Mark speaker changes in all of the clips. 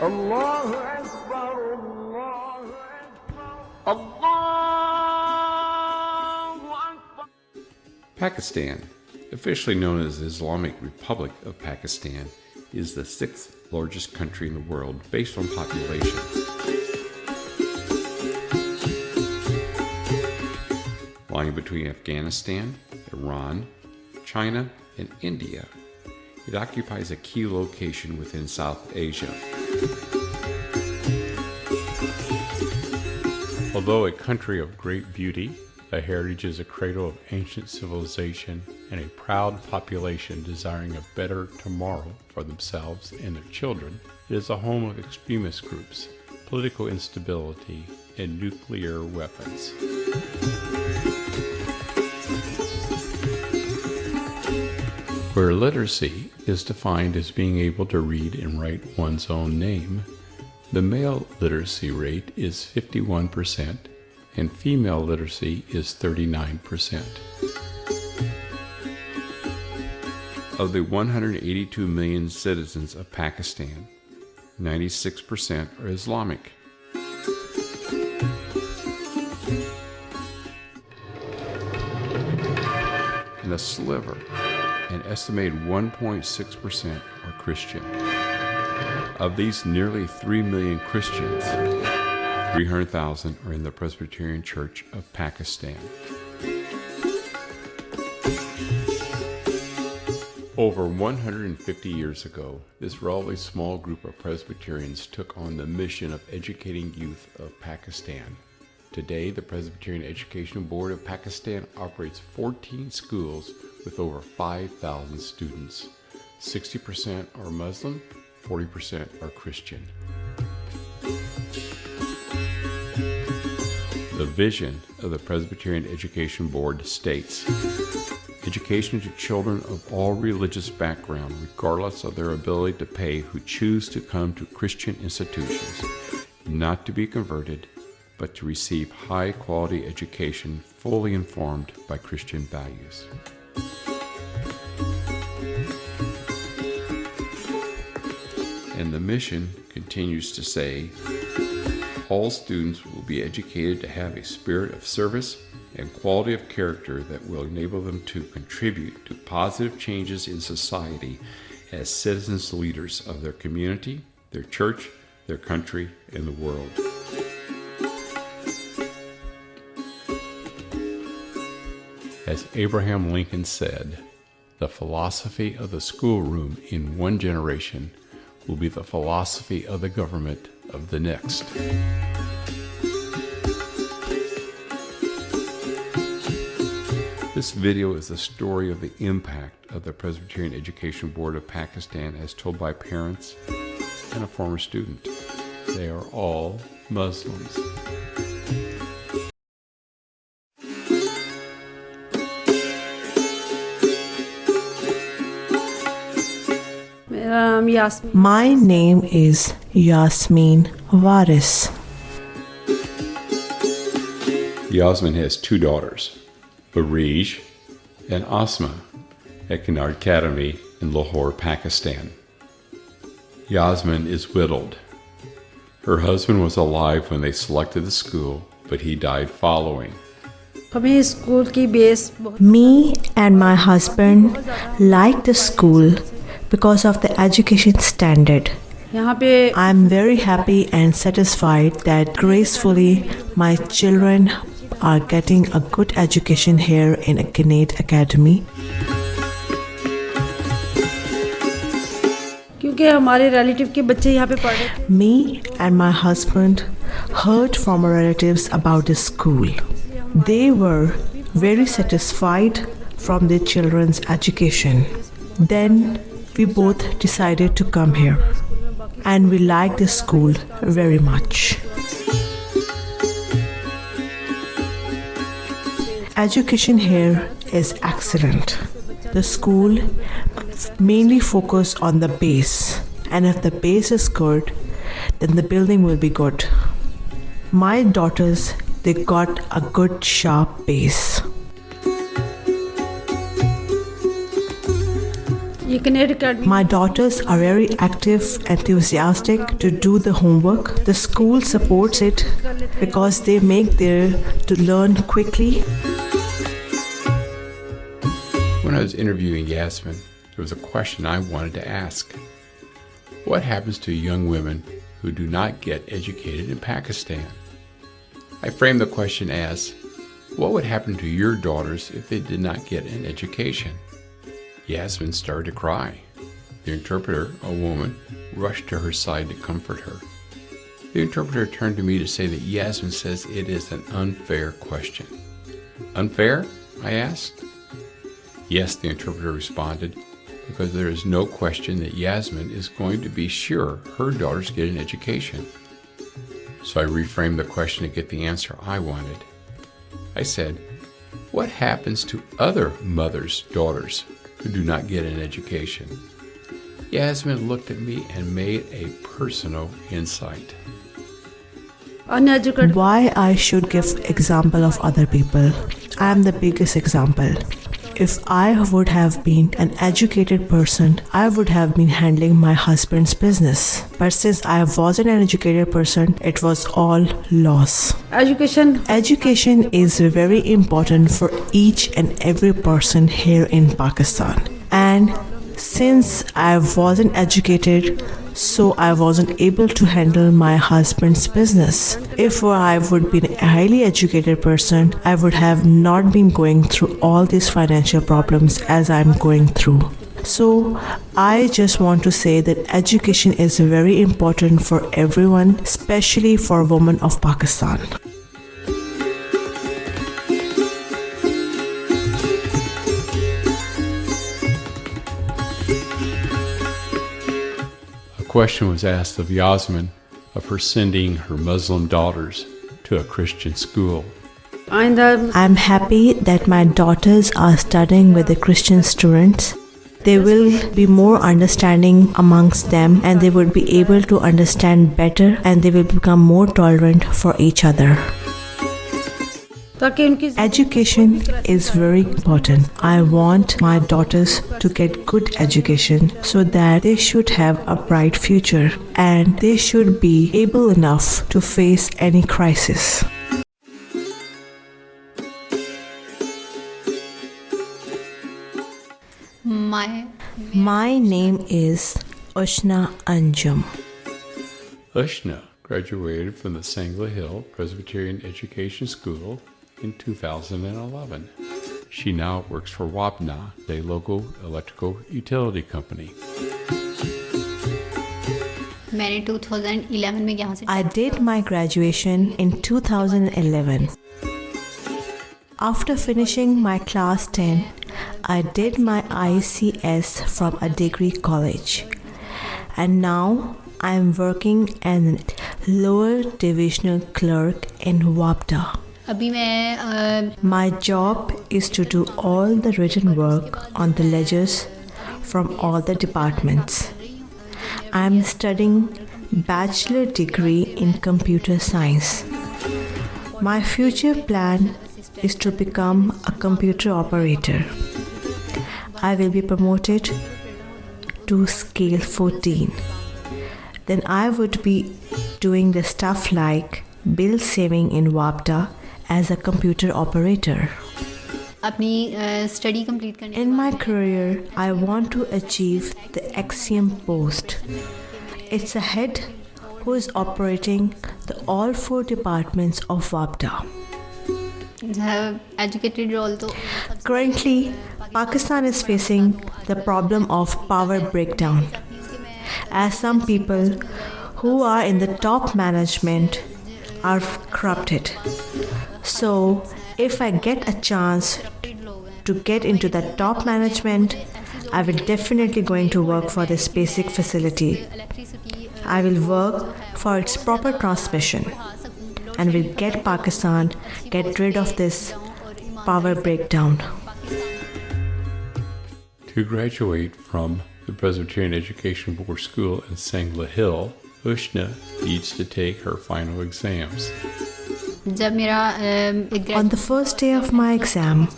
Speaker 1: Allahu Akbar, Allahu Akbar, Allahu Akbar.
Speaker 2: Pakistan, officially known as the Islamic Republic of Pakistan, is the sixth largest country in the world based on population. Lying between Afghanistan, Iran, China, and India, it occupies a key location within South Asia. Although a country of great beauty, the heritage is a cradle of ancient civilization and a proud population desiring a better tomorrow for themselves and their children. It is a home of extremist groups, political instability, and nuclear weapons. Where literacy is defined as being able to read and write one's own name, the male literacy rate is 51% and female literacy is 39%. Of the 182 million citizens of Pakistan, 96% are Islamic. And a sliver, an estimated 1.6%, are Christian. Of these nearly 3 million Christians, 300,000 are in the Presbyterian Church of Pakistan. Over 150 years ago, this relatively small group of Presbyterians took on the mission of educating youth of Pakistan. Today, the Presbyterian Education Board of Pakistan operates 14 schools with over 5,000 students. 60% are Muslim, 40% are Christian. The vision of the Presbyterian Education Board states, education to children of all religious background, regardless of their ability to pay, who choose to come to Christian institutions, not to be converted, but to receive high-quality education fully informed by Christian values. And the mission continues to say, all students will be educated to have a spirit of service and quality of character that will enable them to contribute to positive changes in society as citizens leaders of their community, their church, their country, and the world. As Abraham Lincoln said, the philosophy of the schoolroom in one generation will be the philosophy of the government of the next. This video is the story of the impact of the Presbyterian Education Board of Pakistan as told by parents and a former student. They are all Muslims.
Speaker 3: My name is Yasmin Waris.
Speaker 2: Yasmin has two daughters, Barij and Asma, at Kinar Academy in Lahore, Pakistan. Yasmin is widowed. Her husband was alive when they selected the school, but he died following.
Speaker 3: Me and my husband like the school because of the education standard. I am very happy and satisfied that gracefully my children are getting a good education here in Kinar Academy. Me and my husband heard from our relatives about the school. They were very satisfied from their children's education. Then we both decided to come here, and we like the school very much. Education here is excellent. The school mainly focuses on the base, and if the base is good, then the building will be good. My daughters, they got a good sharp base. My daughters are very active, enthusiastic to do the homework. The school supports it because they make their to learn quickly.
Speaker 2: When I was interviewing Yasmin, there was a question I wanted to ask. What happens to young women who do not get educated in Pakistan? I framed the question as, what would happen to your daughters if they did not get an education? Yasmin started to cry. The interpreter, a woman, rushed to her side to comfort her. The interpreter turned to me to say that Yasmin says it is an unfair question. Unfair? I asked. Yes, the interpreter responded, because there is no question that Yasmin is going to be sure her daughters get an education. So I reframed the question to get the answer I wanted. I said, what happens to other mothers' daughters who do not get an education? Yasmin looked at me and made a personal insight.
Speaker 3: Why I should give example of other people? I am the biggest example. If I would have been an educated person, I would have been handling my husband's business. But since I wasn't an educated person, it was all loss. Education is very important for each and every person here in Pakistan. And since I wasn't educated, so I wasn't able to handle my husband's business. If I would be a highly educated person, I would have not been going through all these financial problems as I'm going through. So I just want to say that education is very important for everyone, especially for women of Pakistan.
Speaker 2: Question was asked of Yasmin of her sending her Muslim daughters to a Christian school.
Speaker 3: I'm happy that my daughters are studying with the Christian students. They will be more understanding amongst them, and they will be able to understand better, and they will become more tolerant for each other. Education is very important. I want my daughters to get good education so that they should have a bright future and they should be able enough to face any crisis. My name is Ushna Anjum.
Speaker 2: Ushna graduated from the Sangla Hill Presbyterian Education School in 2011. She now works for WAPNA, a local electrical utility company.
Speaker 3: I did my graduation in 2011. After finishing my class 10, I did my ICS from a degree college. And now I am working as a lower divisional clerk in WAPDA. My job is to do all the written work on the ledgers from all the departments. I am studying bachelor degree in computer science. My future plan is to become a computer operator. I will be promoted to scale 14. Then I would be doing the stuff like bill saving in WAPDA as a computer operator. In my career, I want to achieve the Axiom post. It's a head who is operating the all 4 departments of WAPDA. Currently, Pakistan is facing the problem of power breakdown, as some people who are in the top management are corrupted. So, if I get a chance to get into the top management, I will definitely going to work for this basic facility. I will work for its proper transmission and will get Pakistan, get rid of this power breakdown.
Speaker 2: To graduate from the Presbyterian Education Board School in Sangla Hill, Ushna needs to take her final exams.
Speaker 3: On the first day of my exam,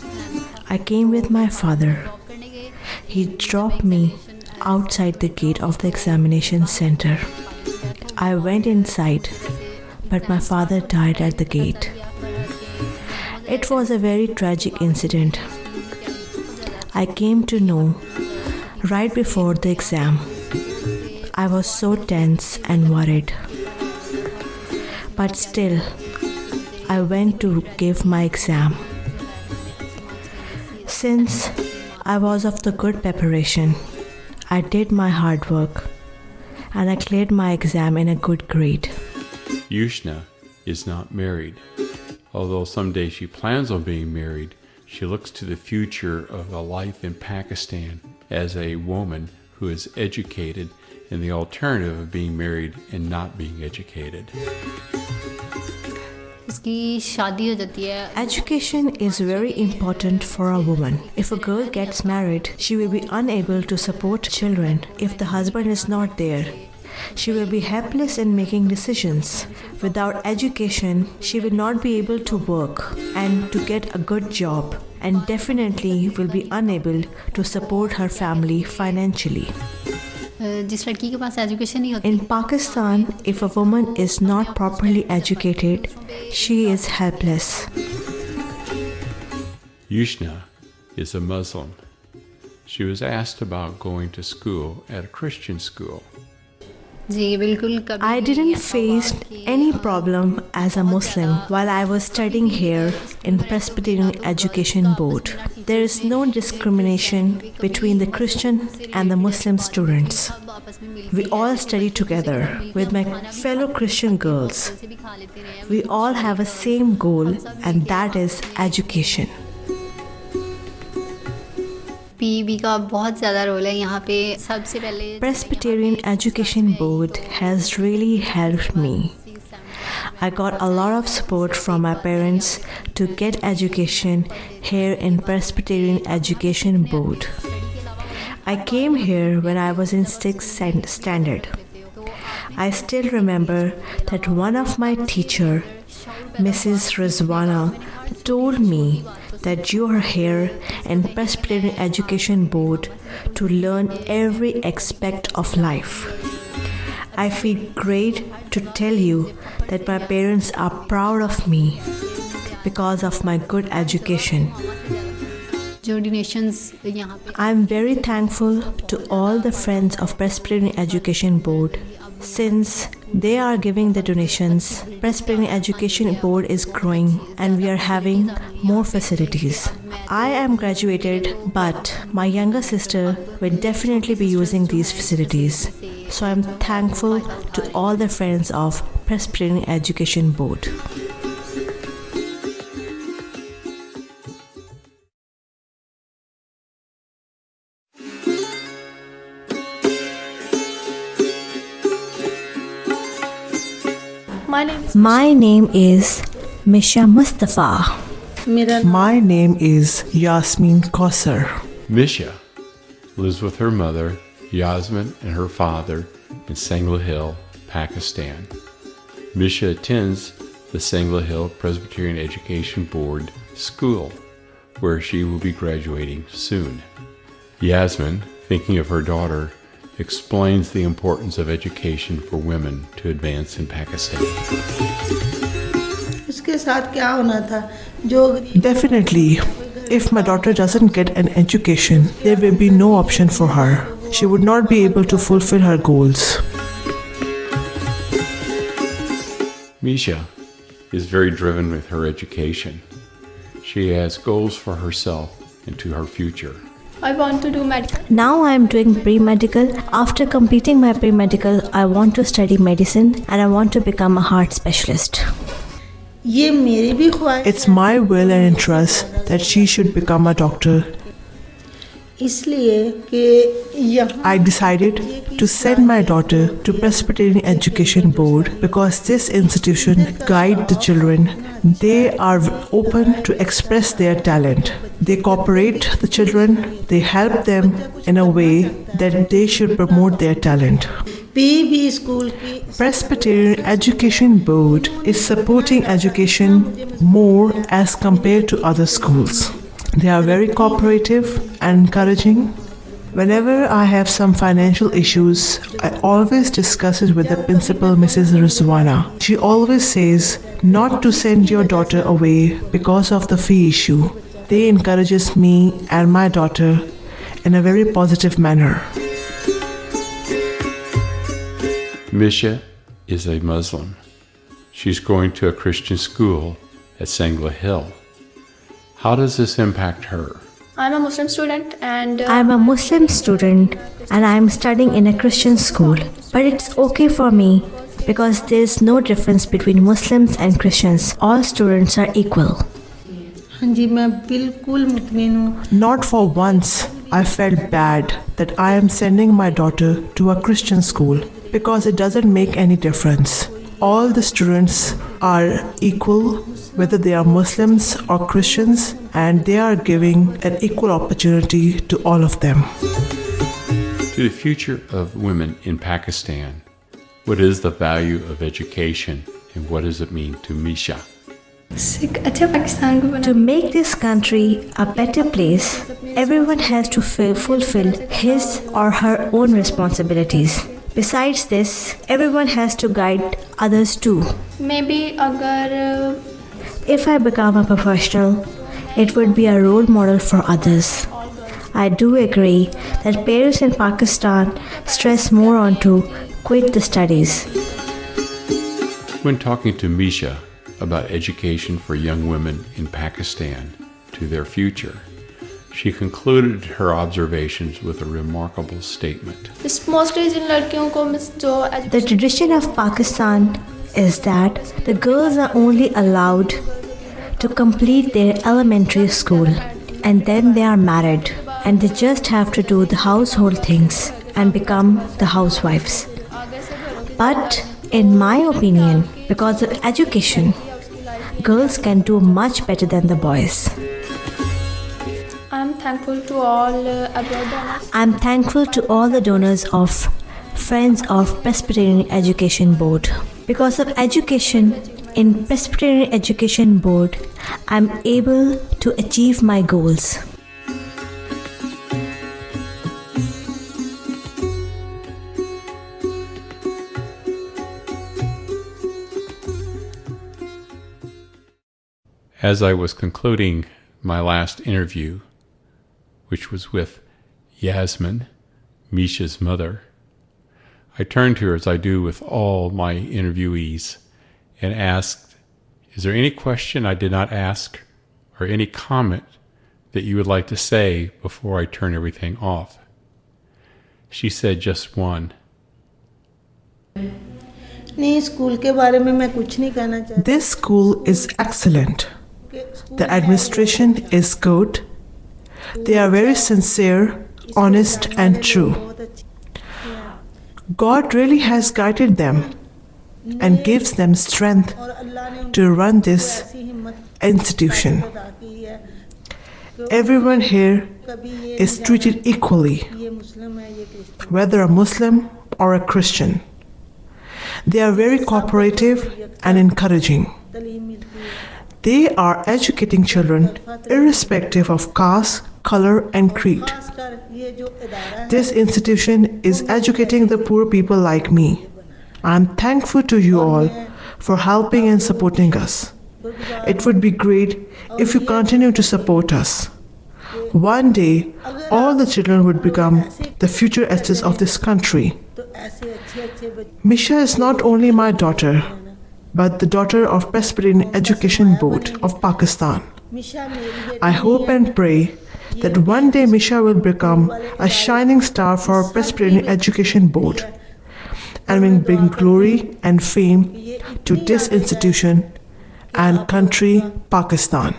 Speaker 3: I came with my father. He dropped me outside the gate of the examination center. I went inside, but my father died at the gate. It was a very tragic incident. I came to know right before the exam. I was so tense and worried. But still, I went to give my exam. Since I was of the good preparation, I did my hard work and I cleared my exam in a good grade.
Speaker 2: Yushna is not married. Although someday she plans on being married, she looks to the future of a life in Pakistan as a woman who is educated and the alternative of being married and not being educated.
Speaker 3: Education is very important for a woman. If a girl gets married, she will be unable to support children if the husband is not there. She will be helpless in making decisions. Without education, she will not be able to work and to get a good job, and definitely will be unable to support her family financially. In Pakistan, if a woman is not properly educated, she is helpless.
Speaker 2: Yushna is a Muslim. She was asked about going to school at a Christian school.
Speaker 3: I didn't face any problem as a Muslim while I was studying here in Presbyterian Education Board. There is no discrimination between the Christian and the Muslim students. We all study together with my fellow Christian girls. We all have a same goal, and that is education.
Speaker 4: PEB का बहुत ज़्यादा role है यहाँ पे सबसे पहले
Speaker 3: Presbyterian Education Board has really helped me. I got a lot of support from my parents to get education here in Presbyterian Education Board. I came here when I was in 6th standard. I still remember that one of my teacher, Mrs. Rizwana, told me that you are here in Presbyterian Education Board to learn every aspect of life. I feel great to tell you that my parents are proud of me because of my good education. I am very thankful to all the friends of Presbyterian Education Board. Since they are giving the donations, Presbyterian Education Board is growing and we are having more facilities. I am graduated, but my younger sister will definitely be using these facilities. So I am thankful to all the friends of Presbyterian Education Board. My name is Misha Mustafa.
Speaker 5: My name is Yasmin Kausar.
Speaker 2: Misha lives with her mother, Yasmin, and her father in Sangla Hill, Pakistan. Misha attends the Sangla Hill Presbyterian Education Board School, where she will be graduating soon. Yasmin, thinking of her daughter, explains the importance of education for women to advance in Pakistan.
Speaker 5: Definitely, if my daughter doesn't get an education, there will be no option for her. She would not be able to fulfill her goals.
Speaker 2: Misha is very driven with her education. She has goals for herself and to her future.
Speaker 6: I want to do medical.
Speaker 3: Now I am doing pre-medical. After completing my pre-medical, I want to study medicine and I want to become a heart specialist.
Speaker 5: It's my will and interest that she should become a doctor. I decided to send my daughter to Presbyterian Education Board because this institution guides the children. They are open to express their talent. They cooperate the children. They help them in a way that they should promote their talent. Presbyterian Education Board is supporting education more as compared to other schools. They are very cooperative and encouraging. Whenever I have some financial issues, I always discuss it with the principal, Mrs. Rizwana. She always says not to send your daughter away because of the fee issue. They encourages me and my daughter in a very positive manner.
Speaker 2: Misha is a Muslim. She's going to a Christian school at Sangla Hill. How does this impact her?
Speaker 6: I'm a Muslim student and
Speaker 7: I'm a Muslim student and I'm studying in a Christian school. But it's okay for me because there's no difference between Muslims and Christians. All students are equal.
Speaker 5: Not for once I felt bad that I am sending my daughter to a Christian school because it doesn't make any difference. All the students are equal, whether they are Muslims or Christians, and they are giving an equal opportunity to all of them.
Speaker 2: To the future of women in Pakistan, what is the value of education and what does it mean to Misha?
Speaker 7: To make this country a better place, everyone has to fulfill his or her own responsibilities. Besides this, everyone has to guide others too.
Speaker 6: maybe agar
Speaker 7: If I become a professional, it would be a role model for others. I do agree that parents in Pakistan stress more on to quit the studies.
Speaker 2: When talking to Misha about education for young women in Pakistan to their future, she concluded her observations with a remarkable statement.
Speaker 6: mostly जिन लड़कियों को जो
Speaker 7: The tradition of Pakistan is that the girls are only allowed to complete their elementary school and then they are married and they just have to do the household things and become the housewives. But in my opinion, because of education, girls can do much better than the boys.
Speaker 6: I'm thankful to all abroad donors.
Speaker 7: I'm thankful to all the donors of Friends of Presbyterian Education Board. Because of education in Presbyterian Education Board, I'm able to achieve my goals.
Speaker 2: As I was concluding my last interview, which was with Yasmin, Misha's mother, I turned to her as I do with all my interviewees and asked, is there any question I did not ask or any comment that you would like to say before I turn everything off? She said just one.
Speaker 5: This school is excellent. The administration is good. They are very sincere, honest, and true. God really has guided them and gives them strength to run this institution. Everyone here is treated equally, whether a Muslim or a Christian. They are very cooperative and encouraging. They are educating children irrespective of caste, color, and creed. This institution is educating the poor people like me. I am thankful to you all for helping and supporting us. It would be great if you continue to support us. One day, all the children would become the future assets of this country. Misha is not only my daughter, but the daughter of Presbyterian Education Board of Pakistan. I hope and pray that one day Misha will become a shining star for Presbyterian Education Board and will bring glory and fame to this institution and country, Pakistan.